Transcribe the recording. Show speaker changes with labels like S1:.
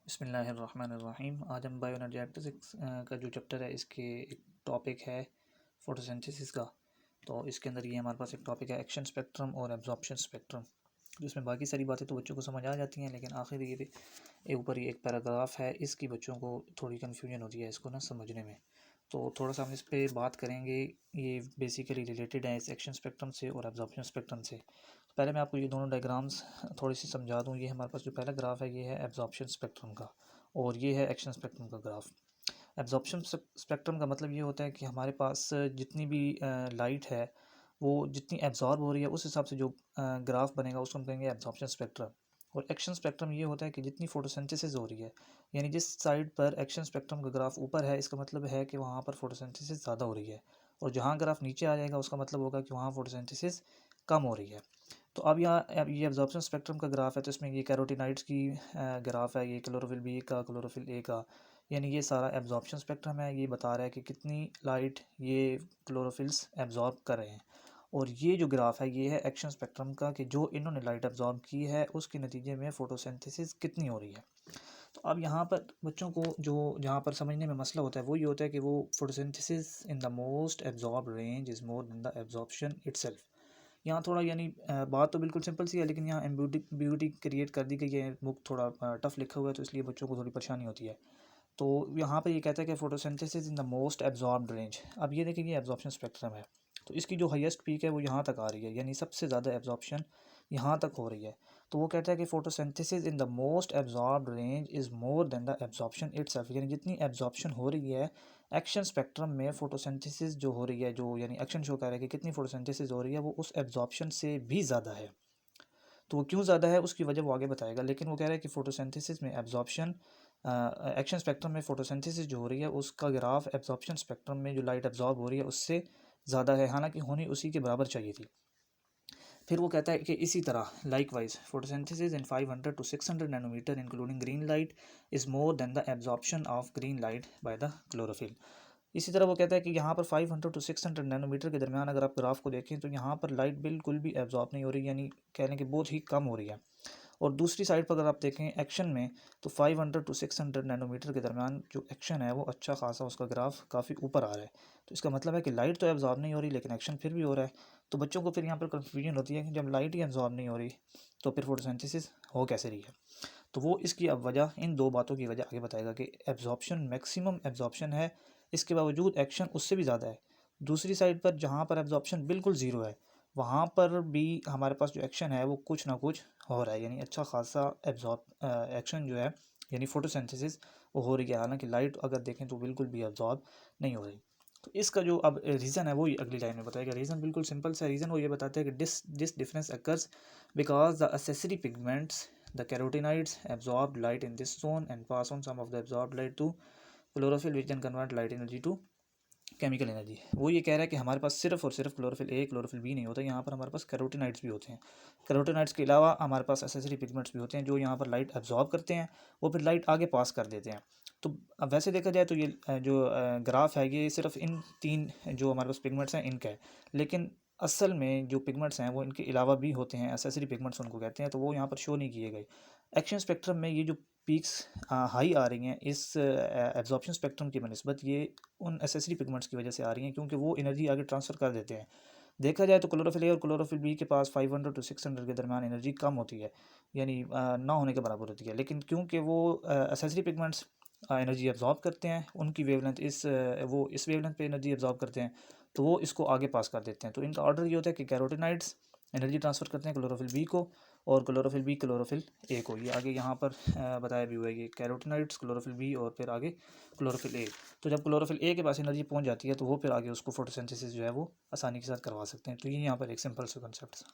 S1: बिस्मिल्लाहिर्रहमानिर्रहीम। आज हम बायोएनर्जेटिक्स का जो चैप्टर है इसके एक टॉपिक है फोटोसिंथेसिस का। तो इसके अंदर ये हमारे पास एक टॉपिक है एक्शन स्पेक्ट्रम और एब्जॉर्प्शन स्पेक्ट्रम, जिसमें बाकी सारी बातें तो बच्चों को समझ आ जाती हैं, लेकिन आखिर ये ऊपर ये एक पैराग्राफ है, इसकी बच्चों को थोड़ी कन्फ्यूजन होती है इसको ना समझने में। तो थोड़ा सा हम इस पर बात करेंगे। ये बेसिकली रिलेटेड है इस एक्शन स्पेक्ट्रम से और एब्जॉर्प्शन स्पेक्ट्रम से। पहले मैं आपको ये दोनों डायग्राम्स थोड़ी सी समझा दूँ। ये हमारे पास जो पहला ग्राफ है ये है एब्जॉर्प्शन स्पेक्ट्रम का, और ये है एक्शन स्पेक्ट्रम का ग्राफ। एब्जॉर्प्शन स्पेक्ट्रम का मतलब ये होता है कि हमारे पास जितनी भी लाइट है वो जितनी एब्जॉर्ब हो रही है उस हिसाब से जो ग्राफ बनेगा उसको हम कहेंगे एब्जॉर्प्शन स्पेक्ट्रम। और एक्शन स्पेक्ट्रम ये होता है कि जितनी फोटोसिंथेसिस हो रही है, यानी जिस साइड पर एक्शन स्पेक्ट्रम का ग्राफ ऊपर है इसका मतलब है कि वहाँ पर फोटोसिंथेसिस ज़्यादा हो रही है, और जहाँ ग्राफ नीचे आ जाएगा उसका मतलब होगा कि वहाँ फोटोसिंथेसिस कम हो रही है। तो अब यहाँ अब ये एब्जॉर्प्शन स्पेक्ट्रम का ग्राफ है, तो इसमें ये कैरोटीनाइड्स की ग्राफ है, ये क्लोरोफिल बी का, क्लोरोफिल ए का, यानी ये सारा एब्जॉर्प्शन स्पेक्ट्रम है। ये बता रहा है कि कितनी लाइट ये क्लोरोफिल्स एब्जॉर्ब कर रहे हैं। और ये जो ग्राफ है ये है एक्शन स्पेक्ट्रम का, कि जो इन्होंने लाइट एब्जॉर्ब की है उसके नतीजे में फ़ोटोसिंथेसिस कितनी हो रही है। तो अब यहाँ पर बच्चों को जो जहाँ पर समझने में मसला होता है वो ये होता है कि वो photosynthesis in the most absorb range is more than the absorption itself. यहाँ थोड़ा यानी बात तो बिल्कुल सिंपल सी है, लेकिन यहाँ एम्बिग्युइटी क्रिएट कर दी गई है, बुक थोड़ा टफ लिखा हुआ है, तो इसलिए बच्चों को थोड़ी परेशानी होती है। तो यहाँ पे ये कहता है कि photosynthesis in the most absorbed range. अब ये देखिए ये एब्जॉर्प्शन स्पेक्ट्रम है, तो इसकी जो हाईएस्ट पीक है वो यहाँ तक आ रही है, यानी सबसे ज़्यादा एब्जॉर्प्शन यहाँ तक हो रही है। तो वो कहता है कि photosynthesis in the most absorbed range is more than the absorption itself, यानी जितनी एब्जॉर्प्शन हो रही है एक्शन स्पेक्ट्रम में, फोटोसिंथेसिस जो हो रही है, जो यानी एक्शन शो कर रहा है कि कितनी फोटोसिंथेसिस हो रही है, वो उस एब्जॉर्प्शन से भी ज़्यादा है। तो वो क्यों ज़्यादा है उसकी वजह वो आगे बताएगा, लेकिन वो कह रहा है कि फोटोसिंथेसिस में एब्जॉर्प्शन, एक्शन स्पेक्ट्रम में फोटोसिंथेसिस जो हो रही है उसका ग्राफ एब्जॉर्प्शन स्पेक्ट्रम में जो लाइट एब्जॉर्ब हो रही है उससे ज़्यादा है, हालांकि होनी उसी के बराबर चाहिए थी। फिर वो कहता है कि इसी तरह likewise photosynthesis in 500 to 600 nanometre including green light is more than the absorption of green light by the chlorophyll. इसी तरह वो कहता है कि यहाँ पर 500 to 600 नैनोमीटर के दरमियान अगर आप ग्राफ को देखें तो यहाँ पर लाइट बिल्कुल भी एब्जॉर्ब नहीं हो रही, यानी कह लें कि बहुत ही कम हो रही है। और दूसरी साइड पर अगर आप देखें एक्शन में, तो 500 to 600 नैनोमीटर के दरमियान जो एक्शन है वो अच्छा खासा उसका ग्राफ काफ़ी ऊपर आ रहा है। तो इसका मतलब है कि लाइट तो एब्जॉर्ब नहीं हो रही लेकिन एक्शन फिर भी हो रहा है। तो बच्चों को फिर यहाँ पर कन्फ्यूजन होती है कि जब लाइट ही एब्जॉर्ब नहीं हो रही तो फिर फोटोसिंथेसिस हो कैसे रही है। तो वो इसकी अब वजह, इन दो बातों की वजह आगे बताएगा कि एब्जॉर्प्शन मैक्सिमम एब्जॉर्प्शन है, इसके बावजूद एक्शन उससे भी ज़्यादा है। दूसरी साइड पर जहाँ पर एब्जॉर्प्शन बिल्कुल ज़ीरो है वहाँ पर भी हमारे पास जो एक्शन है वो कुछ ना कुछ हो रहा है, यानी अच्छा खासा एब्जॉर्ब एक्शन जो है यानी फोटोसिंथेसिस वो हो रही है, हालांकि लाइट अगर देखें तो बिल्कुल भी एब्जॉर्ब नहीं हो रही। तो इसका जो अब रीज़न है वो अगली लाइन में बताएगा। रीज़न बिल्कुल सिंपल सा रीज़न वो ये बताते हैं कि this difference occurs because the accessory pigments the carotenoids absorb light in this zone and pass on some of the absorb light to chlorophyll which can convert light energy to chemical energy. वो ये कह रहा है कि हमारे पास सिर्फ और सिर्फ क्लोरोफिल ए क्लोरोफिल बी नहीं होता, यहाँ पर हमारे पास कैरोटीनाइड्स भी होते हैं। कैरोटीनाइड्स के अलावा हमारे पास एसेसरी पिगमेंट्स भी होते हैं जो यहाँ पर लाइट एब्जॉर्ब करते हैं, वो फिर लाइट आगे पास कर देते हैं। तो अब वैसे देखा जाए तो ये जो ग्राफ है ये सिर्फ इन तीन जो हमारे पास पिगमेंट्स हैं इनका है, लेकिन असल में जो पिगमेंट्स हैं वो इनके अलावा भी होते हैं, एसेसरी पिगमेंट्स उनको कहते हैं, तो वो यहाँ पर शो नहीं किए गए। एक्शन स्पेक्ट्रम में ये जो पीक्स हाई आ रही हैं इस एब्जॉर्प्शन स्पेक्ट्रम की बनस्बत, ये उन एसेसरी पिगमेंट्स की वजह से आ रही हैं, क्योंकि वो एनर्जी आगे ट्रांसफ़र कर देते हैं। देखा जाए तो क्लोरोफिल ए और क्लोरोफिल बी के पास 500 to 600 के दरमियान एनर्जी कम होती है, यानी ना होने के बराबर होती है, लेकिन क्योंकि वो एसेसरी पिगमेंट्स एनर्जी एब्जॉर्ब करते हैं, उनकी वेवलेंथ वो इस वेवलेंथ पे एनर्जी एब्जॉर्ब करते हैं, तो वो इसको आगे पास कर देते हैं। तो इनका ऑर्डर ये होता है कि कैरोटीनाइड्स एनर्जी ट्रांसफ़र करते हैं क्लोरोफिल बी को, और क्लोरोफिल बी क्लोरोफिल ए को। ये आगे यहाँ पर बताया भी हुआ है, ये कैरोटीनाइड्स क्लोरोफिल बी और फिर आगे क्लोरोफिल ए। तो जब क्लोरोफिल ए के पास एनर्जी पहुँच जाती है तो वो फिर आगे उसको फोटोसिंथेसिस जो है वो आसानी के साथ करवा सकते हैं। तो ये यहाँ पर एक सिंपल सा कंसेप्ट था।